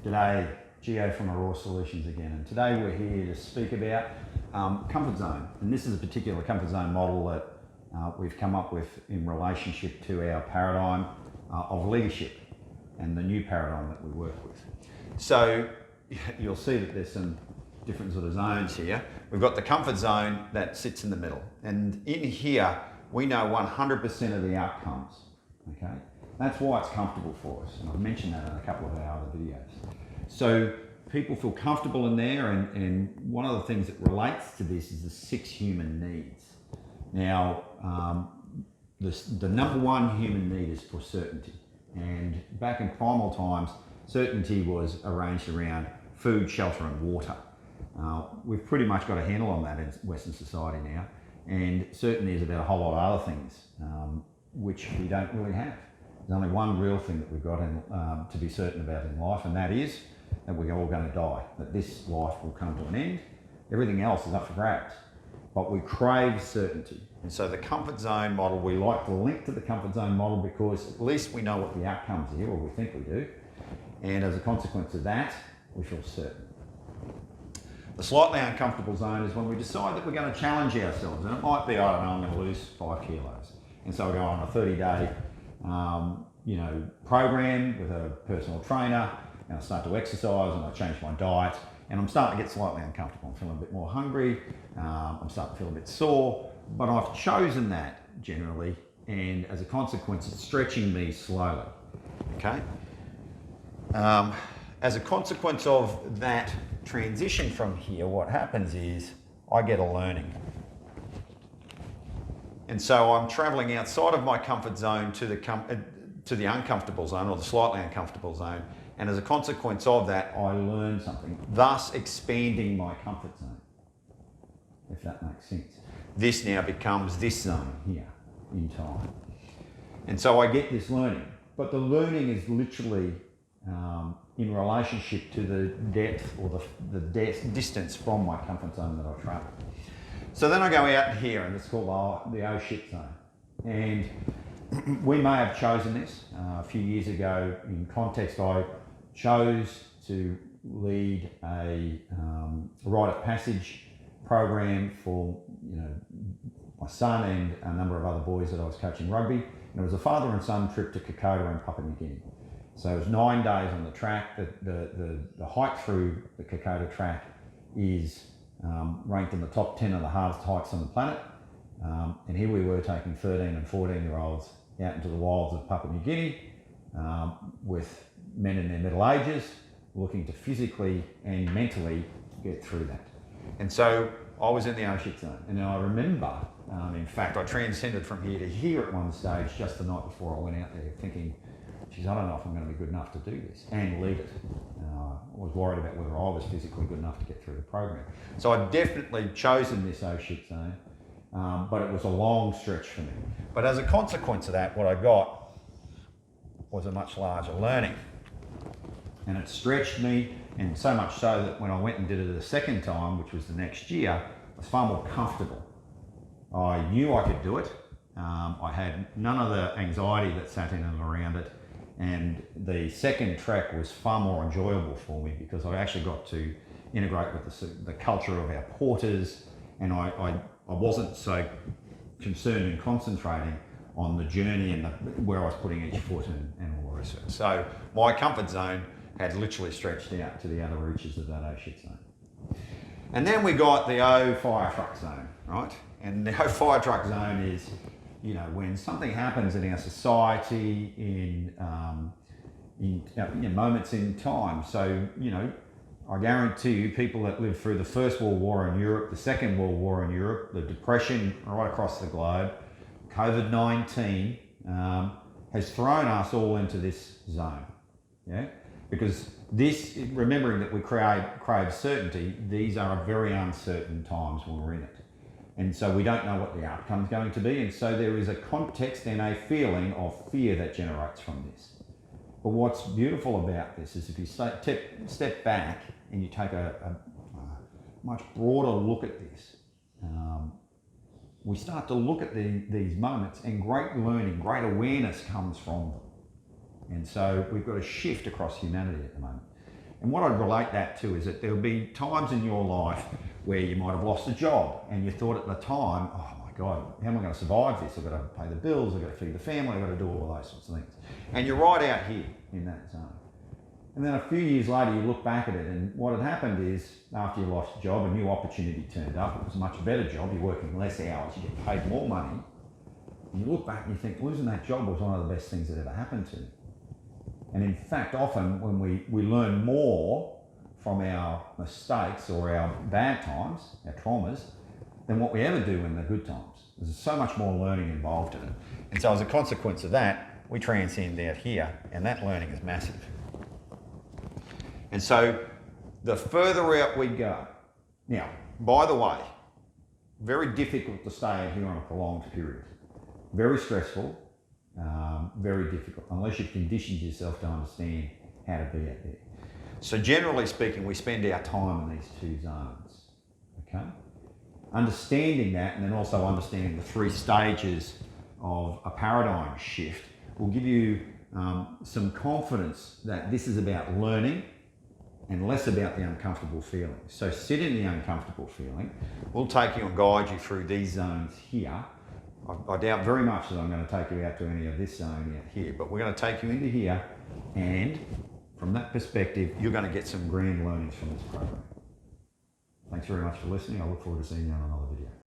G'day, Geo from Aurora Solutions again, and today we're here to speak about comfort zone. And this is a particular comfort zone model that we've come up with in relationship to our paradigm of leadership and the new paradigm that we work with. So you'll see that there's some different sort of zones here. We've got the comfort zone that sits in the middle, and in here we know 100% of the outcomes, okay? That's why it's comfortable for us, and I've mentioned that in a couple of our other videos. So people feel comfortable in there, and one of the things that relates to this is the 6 human needs. Now, the number one human need is for certainty, and back in primal times, certainty was arranged around food, shelter and water. We've pretty much got a handle on that in Western society now, and certainty is about a whole lot of other things, which we don't really have. There's only one real thing that we've got to be certain about in life, and that is that we're all going to die, that this life will come to an end. Everything else is up for grabs, but we crave certainty. And so the comfort zone model, we like to link to the comfort zone model because at least we know what the outcomes are, or we think we do. And as a consequence of that, we feel certain. The slightly uncomfortable zone is when we decide that we're going to challenge ourselves. And it might be, I don't know, I'm going to lose 5 kilos. And so I go on a 30-day program with a personal trainer, and I start to exercise and I change my diet, and I'm starting to get slightly uncomfortable. I'm feeling a bit more hungry, I'm starting to feel a bit sore, but I've chosen that generally, and as a consequence, it's stretching me slowly, okay? As a consequence of that transition from here, what happens is I get a learning. And so I'm traveling outside of my comfort zone to the uncomfortable zone, or the slightly uncomfortable zone. And as a consequence of that, I learn something, thus expanding my comfort zone, if that makes sense. This now becomes this zone here in time. And so I get this learning, but the learning is literally in relationship to the depth or the distance from my comfort zone that I travel. So then I go out here, and it's called the oh shit zone. And we may have chosen this a few years ago. In context, I chose to lead a rite of passage program for my son and a number of other boys that I was coaching rugby. And it was a father and son trip to Kokoda in Papua New Guinea. So it was 9 days on the track. The hike through the Kokoda track is ranked in the top 10 of the hardest hikes on the planet. And here we were taking 13 and 14-year-olds out into the wilds of Papua New Guinea with men in their middle ages looking to physically and mentally get through that. And so I was in the oh shit zone. And I remember, in fact, I transcended from here to here at one stage just the night before I went out there thinking, geez, I don't know if I'm going to be good enough to do this and lead it. I was worried about whether I was physically good enough to get through the program. So I'd definitely chosen this oh shit zone, but it was a long stretch for me. But as a consequence of that, what I got was a much larger learning. And it stretched me, and so much so that when I went and did it the second time, which was the next year, I was far more comfortable. I knew I could do it. I had none of the anxiety that sat in and around it. And the second trek was far more enjoyable for me because I actually got to integrate with the culture of our porters, and I wasn't so concerned and concentrating on the journey and where I was putting each foot and all the rest of it. So my comfort zone had literally stretched out to the other reaches of that oh shit zone. And then we got the oh fire truck zone, right? And the oh fire truck zone is, when something happens in our society in moments in time. So, I guarantee you, people that lived through the First World War in Europe, the Second World War in Europe, the Depression right across the globe, COVID-19 has thrown us all into this zone, yeah? Because remembering that we crave certainty, these are very uncertain times when we're in it. And so we don't know what the outcome is going to be. And so there is a context and a feeling of fear that generates from this. But what's beautiful about this is if you step back and you take a much broader look at this, we start to look at these moments, and great learning, great awareness comes from them. And so we've got a shift across humanity at the moment. And what I'd relate that to is that there'll be times in your life where you might have lost a job and you thought at the time, oh my God, how am I going to survive this? I've got to pay the bills, I've got to feed the family, I've got to do all of those sorts of things. And you're right out here in that zone. And then a few years later, you look back at it, and what had happened is, after you lost your job, a new opportunity turned up. It was a much better job. You're working less hours, you get paid more money. And you look back and you think, losing that job was one of the best things that ever happened to me. And in fact, often when we learn more from our mistakes or our bad times, our traumas, than what we ever do in the good times. There's so much more learning involved in it. And so as a consequence of that, we transcend out here, and that learning is massive. And so the further out we go, now, by the way, very difficult to stay out here on a prolonged period. Very stressful, very difficult, unless you've conditioned yourself to understand how to be out there. So generally speaking, we spend our time in these two zones, okay? Understanding that, and then also understanding the 3 stages of a paradigm shift will give you some confidence that this is about learning and less about the uncomfortable feeling. So sit in the uncomfortable feeling. We'll take you and guide you through these zones here. I doubt very much that I'm going to take you out to any of this zone out here, but we're going to take you into here, and from that perspective, you're going to get some grand learnings from this program. Thanks very much for listening. I look forward to seeing you on another video.